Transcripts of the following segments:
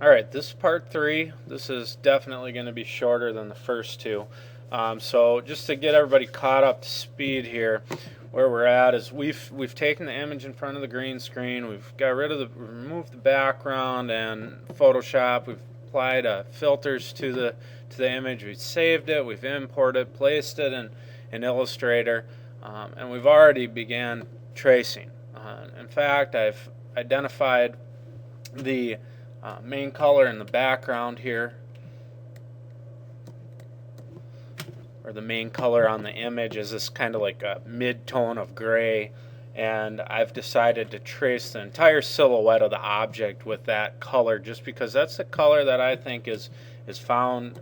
Alright, this is part 3. This is definitely going to be shorter than the first two. So just to get everybody caught up to speed here, where we're at is we've taken the image in front of the green screen, we've got rid of removed the background and Photoshop, we've applied filters to the image, we've saved it, we've imported, placed it in Illustrator, and we've already began tracing. In fact, I've identified the main color in the background here, or the main color on the image, is this kind of like a mid-tone of gray, and I've decided to trace the entire silhouette of the object with that color just because that's the color that I think is found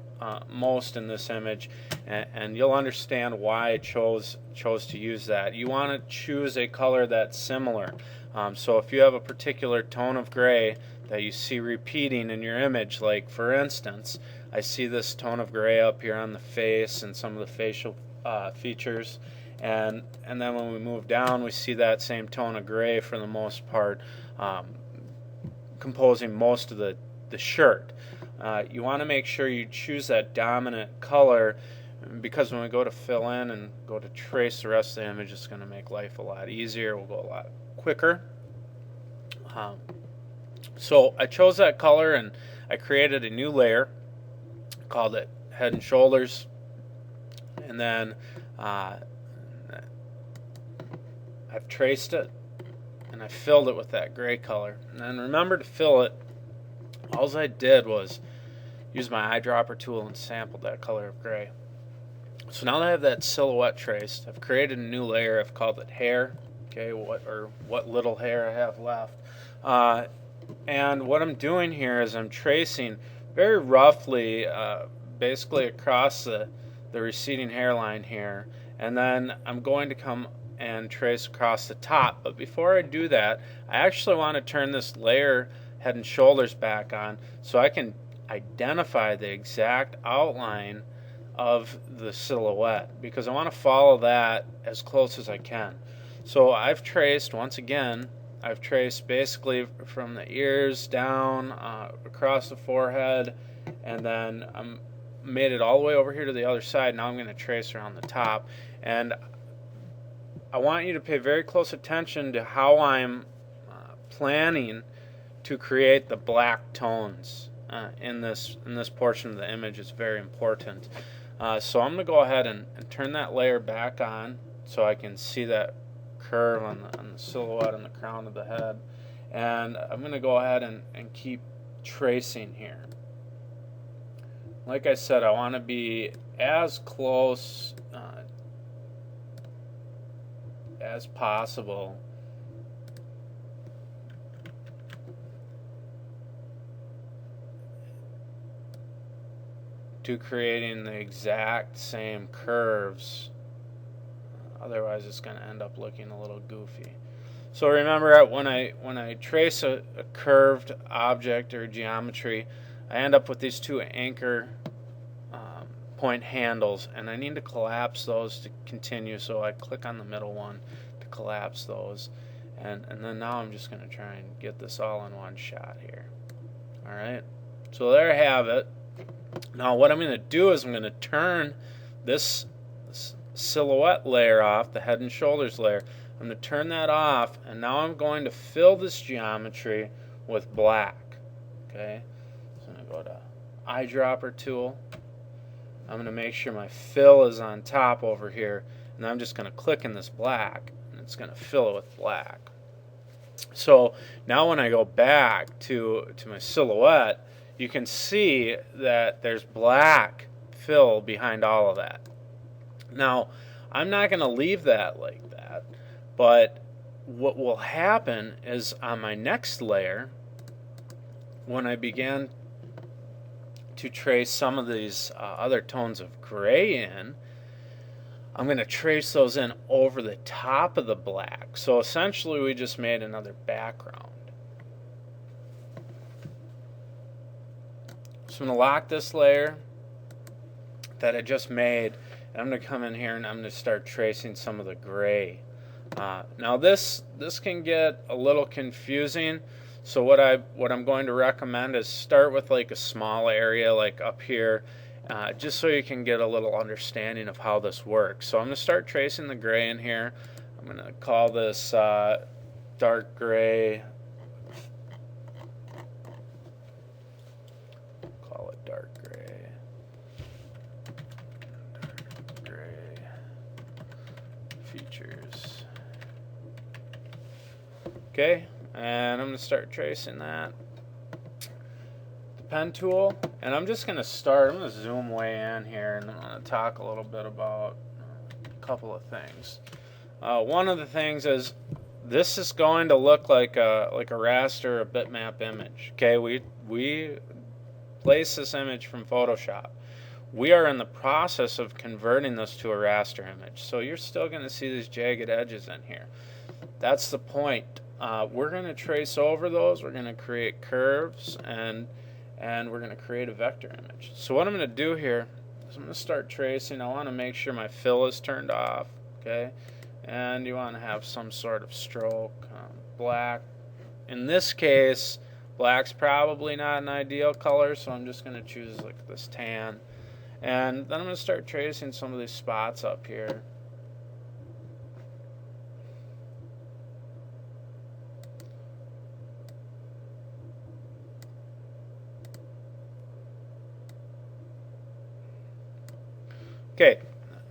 most in this image, and you'll understand why I chose to use that. You want to choose a color that's similar. So if you have a particular tone of gray that you see repeating in your image, like for instance, I see this tone of gray up here on the face and some of the facial features, and then when we move down we see that same tone of gray for the most part, composing most of the shirt. You want to make sure you choose that dominant color, because when we go to fill in and go to trace the rest of the image, it's going to make life a lot easier. We'll go a lot quicker. So I chose that color and I created a new layer, called it Head and Shoulders, and then I've traced it and I filled it with that gray color. And then remember to fill it, all I did was use my eyedropper tool and sampled that color of gray. So now that I have that silhouette traced, I've created a new layer. I've called it Hair. Okay, what little hair I have left. And what I'm doing here is I'm tracing very roughly, basically across the receding hairline here, and then I'm going to come and trace across the top. But before I do that, I actually want to turn this layer Head and Shoulders back on so I can identify the exact outline of the silhouette, because I want to follow that as close as I can. So I've traced, once again, I've traced basically from the ears down, across the forehead, and then I'm made it all the way over here to the other side. Now I'm going to trace around the top, and I want you to pay very close attention to how I'm planning to create the black tones in this portion of the image. Is very important. So I'm going to go ahead and turn that layer back on so I can see that curve on the silhouette and the crown of the head, and I'm going to go ahead and keep tracing here. Like I said, I want to be as close as possible to creating the exact same curves. Otherwise it's going to end up looking a little goofy. So remember, when I trace a curved object or geometry, I end up with these two anchor point handles, and I need to collapse those to continue. So I click on the middle one to collapse those, and then now I'm just going to try and get this all in one shot here. Alright, so there I have it. Now what I'm going to do is I'm going to turn this silhouette layer off, the Head and Shoulders layer. I'm going to turn that off, and now I'm going to fill this geometry with black. Okay, so I'm going to go to eyedropper tool. I'm going to make sure my fill is on top over here, and I'm just going to click in this black, and it's going to fill it with black. So now when I go back to my silhouette, you can see that there's black fill behind all of that. Now, I'm not going to leave that like that, but what will happen is on my next layer, when I began to trace some of these other tones of gray in, I'm going to trace those in over the top of the black. So essentially we just made another background. So I'm going to lock this layer that I just made, and I'm going to come in here and I'm going to start tracing some of the gray. Now this can get a little confusing, So what I'm going to recommend is start with like a small area like up here, just so you can get a little understanding of how this works. So I'm going to start tracing the gray in here. I'm going to call this dark gray. Call it dark gray. Dark gray features. Okay, and I'm going to start tracing that. The pen tool, and I'm just going to start. I'm going to zoom way in here, and I'm going to talk a little bit about a couple of things. One of the things is this is going to look like a raster, a bitmap image. Okay, we place this image from Photoshop. We are in the process of converting this to a raster image, so you're still going to see these jagged edges in here. That's the point. We're going to trace over those. We're going to create curves, and we're going to create a vector image. So what I'm going to do here is I'm going to start tracing. I want to make sure my fill is turned off. Okay, and you want to have some sort of stroke. Black. In this case, black's probably not an ideal color, so I'm just going to choose like this tan. And then I'm going to start tracing some of these spots up here. Okay,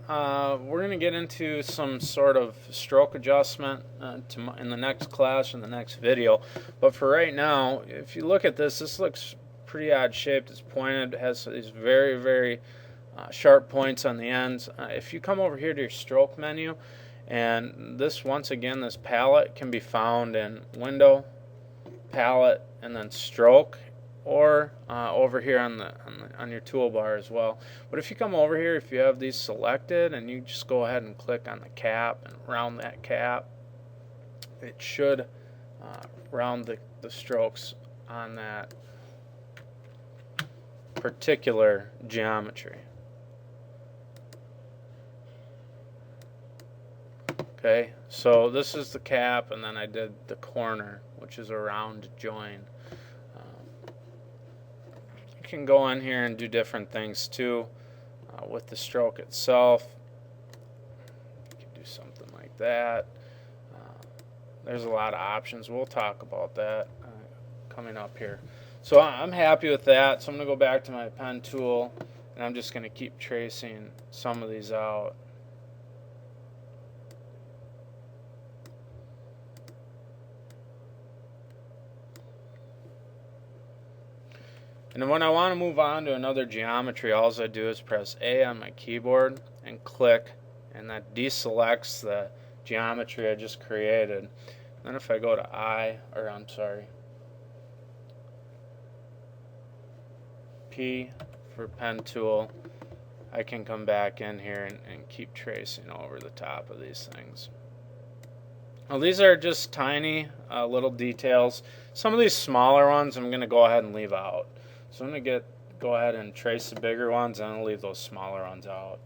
we're going to get into some sort of stroke adjustment in the next class or the next video. But for right now, if you look at this, this looks pretty odd shaped. It's pointed, it has these very, very sharp points on the ends. If you come over here to your stroke menu, and this, once again, this palette can be found in Window, Palette, and then Stroke, or over here on your toolbar as well. But if you come over here, if you have these selected and you just go ahead and click on the cap and round that cap, it should round the strokes on that particular geometry. Okay, so this is the cap, and then I did the corner, which is a round join. You can go in here and do different things too with the stroke itself. You can do something like that. There's a lot of options. We'll talk about that coming up here. So I'm happy with that. So I'm going to go back to my pen tool, and I'm just going to keep tracing some of these out. And then when I want to move on to another geometry, all I do is press A on my keyboard and click, and that deselects the geometry I just created. Then if I go to P for pen tool, I can come back in here and keep tracing over the top of these things. Now these are just tiny little details. Some of these smaller ones I'm going to go ahead and leave out. So I'm going to go ahead and trace the bigger ones, and I'll leave those smaller ones out.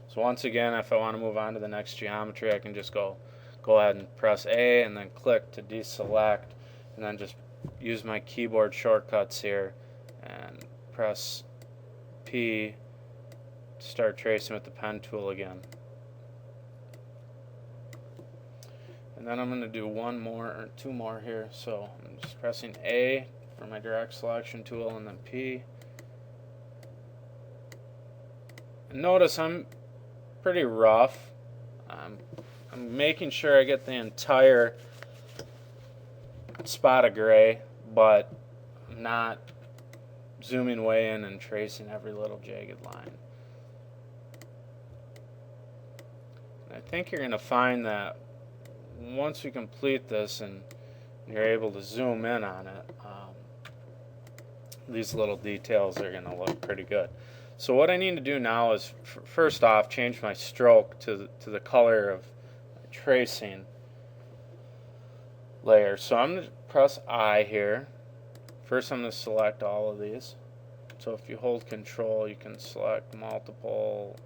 So once again, if I want to move on to the next geometry, I can just go ahead and press A and then click to deselect, and then just use my keyboard shortcuts here and press P to start tracing with the pen tool again. And then I'm going to do one more or two more here. So I'm just pressing A for my direct selection tool, and then P. And notice I'm pretty rough. I'm making sure I get the entire spot of gray, but I'm not zooming way in and tracing every little jagged line. And I think you're going to find that once you complete this and you're able to zoom in on it, these little details are going to look pretty good. So what I need to do now is first off change my stroke to the color of tracing layer. So I'm going to press I here. First I'm going to select all of these. So if you hold control, you can select multiple,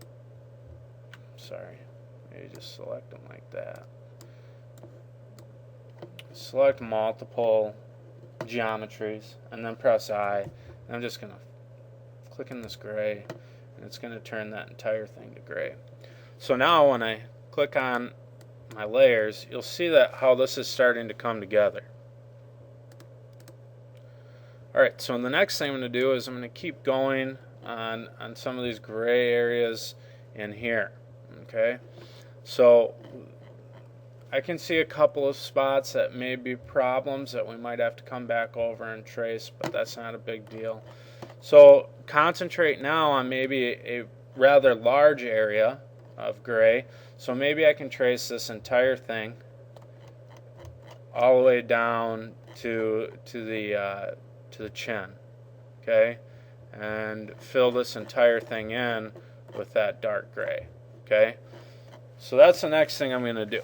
maybe just select them like that. Select multiple geometries, and then press I. And I'm just going to click in this gray, and it's going to turn that entire thing to gray. So now when I click on my layers, you'll see that how this is starting to come together. Alright, so the next thing I'm going to do is I'm going to keep going on some of these gray areas in here. Okay, so I can see a couple of spots that may be problems that we might have to come back over and trace, but that's not a big deal. So concentrate now on maybe a rather large area of gray. So maybe I can trace this entire thing all the way down to the chin, okay, and fill this entire thing in with that dark gray. Okay, so that's the next thing I'm going to do.